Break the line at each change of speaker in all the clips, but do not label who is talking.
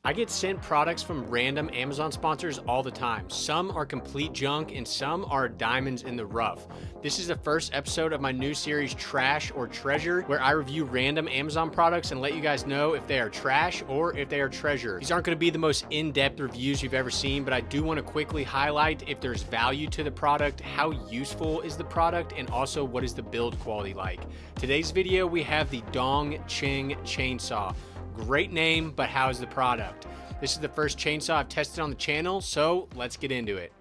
I get sent products from random Amazon sponsors all the time. Some are complete junk and some are diamonds in the rough. This is the first episode of my new series, Trash or Treasure, where I review random Amazon products and let you guys know if they are trash or if they are treasure. These aren't going to be the most in-depth reviews you've ever seen, but I do want to quickly highlight if there's value to the product, how useful is the product, and also what is the build quality like. Today's video, we have the Cheng chainsaw. Great name, but how is the product? This is the first chainsaw I've tested on the channel, so let's get into it.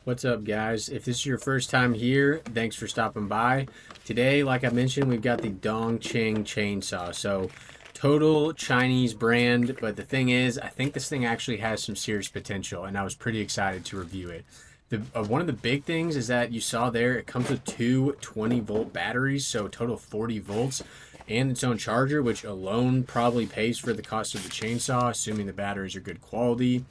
What's up, guys? If this is your first time here, thanks for stopping by. Today, like I mentioned, we've got the Cheng chainsaw. So total Chinese brand, but the thing is, I think this thing actually has some serious potential, and I was pretty excited to review it. One of the big things is that you saw there, it comes with two 20-volt batteries, so total 40 volts, and its own charger, which alone probably pays for the cost of the chainsaw, assuming the batteries are good quality.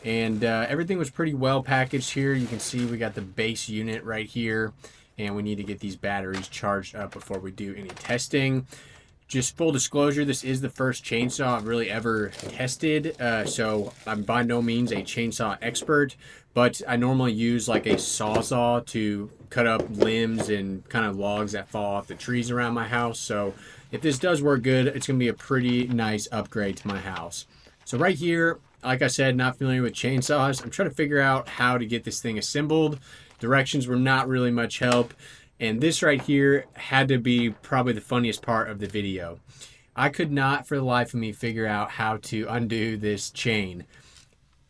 And everything was pretty well packaged here. You can see we got the base unit right here, and we need to get these batteries charged up before we do any testing. Just full disclosure, this is the first chainsaw I've really ever tested, so I'm by no means a chainsaw expert, but I normally use like a sawzall to cut up limbs and kind of logs that fall off the trees around my house. So if this does work good, it's going to be a pretty nice upgrade to my house. So right here, like I said, not familiar with chainsaws. I'm trying to figure out how to get this thing assembled. Directions were not really much help. And this right here had to be probably the funniest part of the video. I could not for the life of me figure out how to undo this chain.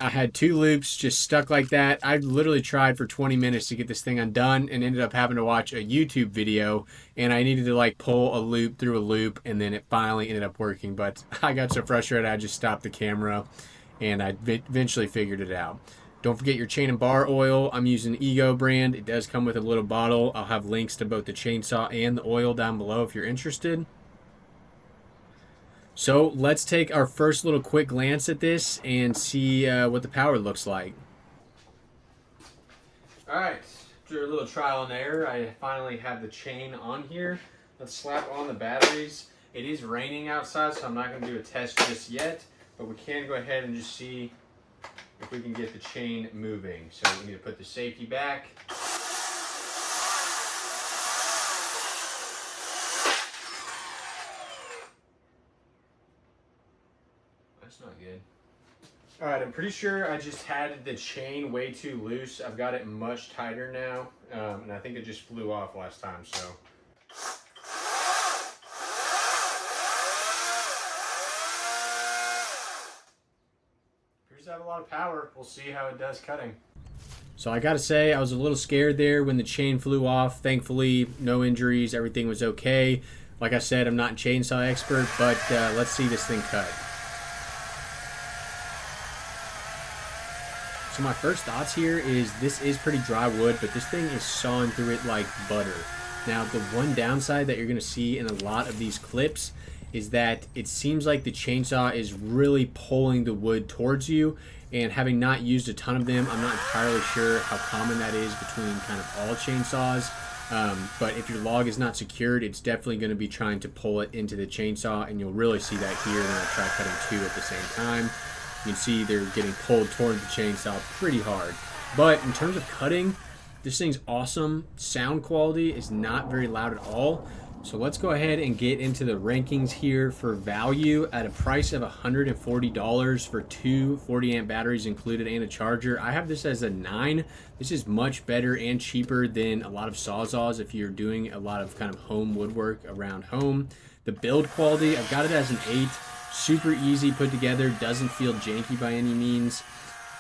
I had two loops just stuck like that. I literally tried for 20 minutes to get this thing undone and ended up having to watch a YouTube video, and I needed to like pull a loop through a loop, and then it finally ended up working. But I got so frustrated I just stopped the camera and I eventually figured it out. Don't forget your chain and bar oil. I'm using Ego brand. It does come with a little bottle. I'll have links to both the chainsaw and the oil down below if you're interested. So let's take our first little quick glance at this and see what the power looks like. All right, after a little trial and error, I finally have the chain on here. Let's slap on the batteries. It is raining outside, so I'm not going to do a test just yet, but we can go ahead and just see if we can get the chain moving. So we need to put the safety back. That's not good. All right, I'm pretty sure I just had the chain way too loose. I've got it much tighter now, and I think it just flew off last time, so. Appears to have a lot of power. We'll see how it does cutting. So I gotta say, I was a little scared there when the chain flew off. Thankfully, no injuries, everything was okay. Like I said, I'm not a chainsaw expert, but let's see this thing cut. So my first thoughts here is this is pretty dry wood, but this thing is sawing through it like butter. Now, the one downside that you're gonna see in a lot of these clips is that it seems like the chainsaw is really pulling the wood towards you, and having not used a ton of them, I'm not entirely sure how common that is between kind of all chainsaws. But if your log is not secured, it's definitely going to be trying to pull it into the chainsaw, and you'll really see that here when I try cutting two at the same time. You can see they're getting pulled toward the chainsaw pretty hard. But in terms of cutting, this thing's awesome. Sound quality is not very loud at all. So let's go ahead and get into the rankings here for value. At a price of $140 for two 40 amp batteries included and a charger, I have this as a 9. This is much better and cheaper than a lot of sawzalls if you're doing a lot of kind of home woodwork around home. The build quality, I've got it as an 8. Super easy put together, doesn't feel janky by any means.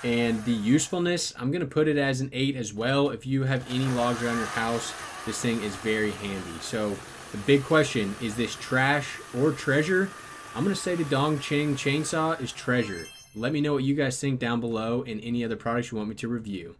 And the usefulness, I'm going to put it as an 8 as well. If you have any logs around your house, this thing is very handy. So the big question, is this trash or treasure? I'm going to say the Cheng chainsaw is treasure. Let me know what you guys think down below and any other products you want me to review.